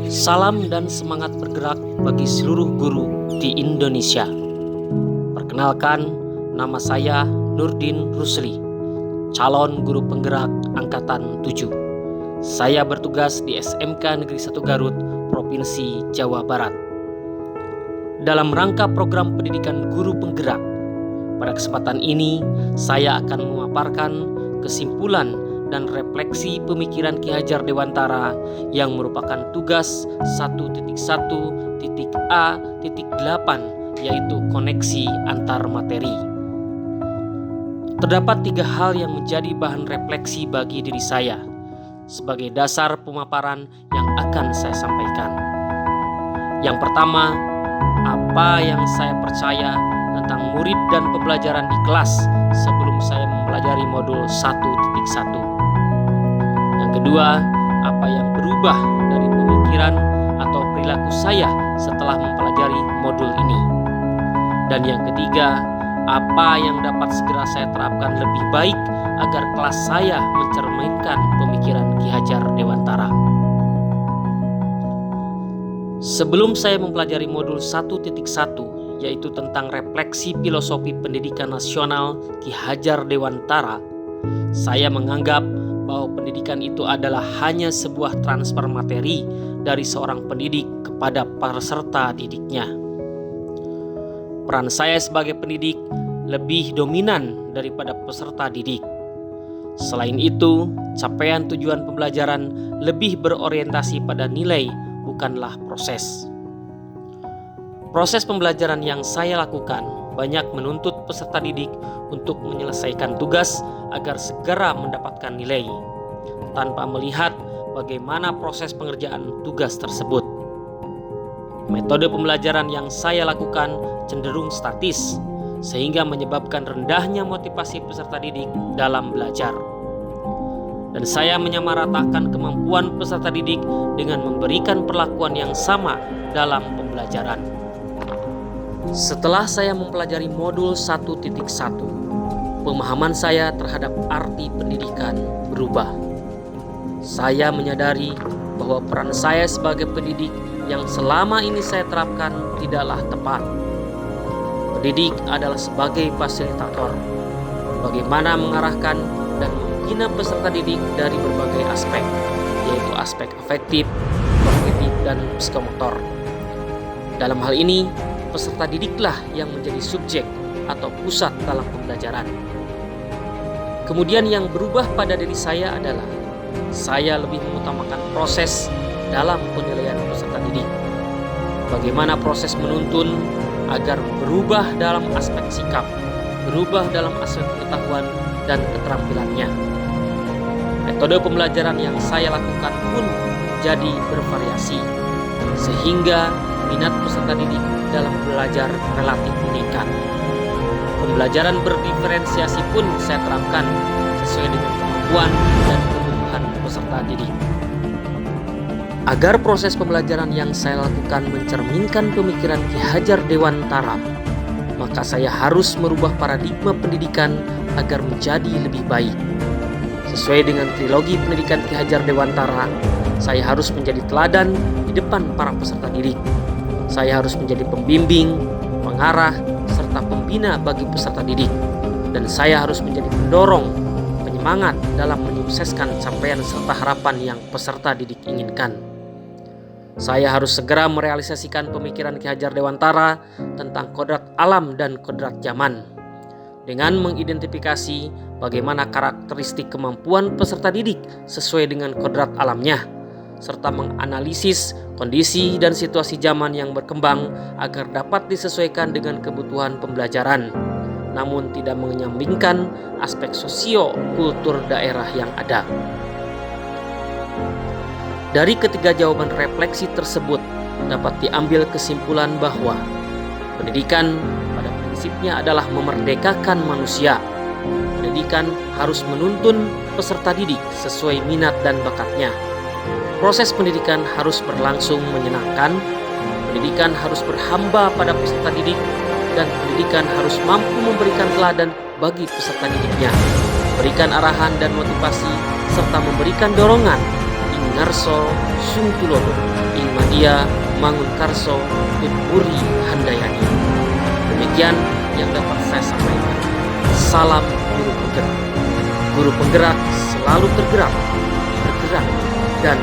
Salam dan semangat bergerak bagi seluruh guru di Indonesia. Perkenalkan, nama saya Nurdin Rusli, calon guru penggerak Angkatan 7. Saya bertugas di SMK Negeri 1 Garut, Provinsi Jawa Barat. Dalam rangka program pendidikan guru penggerak, pada kesempatan ini saya akan memaparkan kesimpulan dan refleksi pemikiran Ki Hajar Dewantara yang merupakan tugas 1.1.A.8, yaitu koneksi antar materi. Terdapat 3 hal yang menjadi bahan refleksi bagi diri saya sebagai dasar pemaparan yang akan saya sampaikan. Yang pertama, apa yang saya percaya tentang murid dan pembelajaran di kelas sebelum saya mempelajari modul 1.1. Yang kedua, apa yang berubah dari pemikiran atau perilaku saya setelah mempelajari modul ini. Dan yang ketiga, apa yang dapat segera saya terapkan lebih baik agar kelas saya mencerminkan pemikiran Ki Hajar Dewantara. Sebelum saya mempelajari modul 1.1, yaitu tentang refleksi filosofi pendidikan nasional Ki Hajar Dewantara, saya menganggap bahwa pendidikan itu adalah hanya sebuah transfer materi dari seorang pendidik kepada peserta didiknya. Peran saya sebagai pendidik lebih dominan daripada peserta didik. Selain itu, capaian tujuan pembelajaran lebih berorientasi pada nilai, bukanlah proses. Proses pembelajaran yang saya lakukan banyak menuntut peserta didik untuk menyelesaikan tugas agar segera mendapatkan nilai, tanpa melihat bagaimana proses pengerjaan tugas tersebut. Metode pembelajaran yang saya lakukan cenderung statis, sehingga menyebabkan rendahnya motivasi peserta didik dalam belajar. Dan saya menyamaratakan kemampuan peserta didik dengan memberikan perlakuan yang sama dalam pembelajaran. Setelah saya mempelajari modul 1.1, pemahaman saya terhadap arti pendidikan berubah. Saya menyadari bahwa peran saya sebagai pendidik yang selama ini saya terapkan tidaklah tepat. Pendidik adalah sebagai fasilitator, bagaimana mengarahkan dan membina peserta didik dari berbagai aspek, yaitu aspek afektif, kognitif, dan psikomotor. Dalam hal ini, peserta didiklah yang menjadi subjek atau pusat dalam pembelajaran. Kemudian yang berubah pada diri saya adalah saya lebih mengutamakan proses dalam penilaian peserta didik. Bagaimana proses menuntun agar berubah dalam aspek sikap, berubah dalam aspek pengetahuan dan keterampilannya. Metode pembelajaran yang saya lakukan pun jadi bervariasi, sehingga minat peserta didik dalam belajar relatif meningkat. Pembelajaran berdiferensiasi pun saya terapkan sesuai dengan kemampuan dan kebutuhan peserta didik. Agar proses pembelajaran yang saya lakukan mencerminkan pemikiran Ki Hajar Dewantara, maka saya harus merubah paradigma pendidikan agar menjadi lebih baik. Sesuai dengan trilogi pendidikan Ki Hajar Dewantara, saya harus menjadi teladan di depan para peserta didik. Saya harus menjadi pembimbing, pengarah, serta pembina bagi peserta didik. Dan saya harus menjadi pendorong, penyemangat dalam menyukseskan capaian serta harapan yang peserta didik inginkan. Saya harus segera merealisasikan pemikiran Ki Hajar Dewantara tentang kodrat alam dan kodrat zaman, dengan mengidentifikasi bagaimana karakteristik kemampuan peserta didik sesuai dengan kodrat alamnya, serta menganalisis kondisi dan situasi zaman yang berkembang agar dapat disesuaikan dengan kebutuhan pembelajaran, namun tidak menyampingkan aspek sosio-kultur daerah yang ada. Dari ketiga jawaban refleksi tersebut dapat diambil kesimpulan bahwa pendidikan pada prinsipnya adalah memerdekakan manusia. Pendidikan harus menuntun peserta didik sesuai minat dan bakatnya. Proses pendidikan harus berlangsung menyenangkan, pendidikan harus berhamba pada peserta didik, dan pendidikan harus mampu memberikan teladan bagi peserta didiknya. memberikan arahan dan motivasi, serta memberikan dorongan. Ing ngarso sungtulodo, ing madia mangun karso tutpuri handayani. Demikian yang dapat saya sampaikan. Salam guru penggerak. Guru penggerak selalu tergerak, bergerak, dan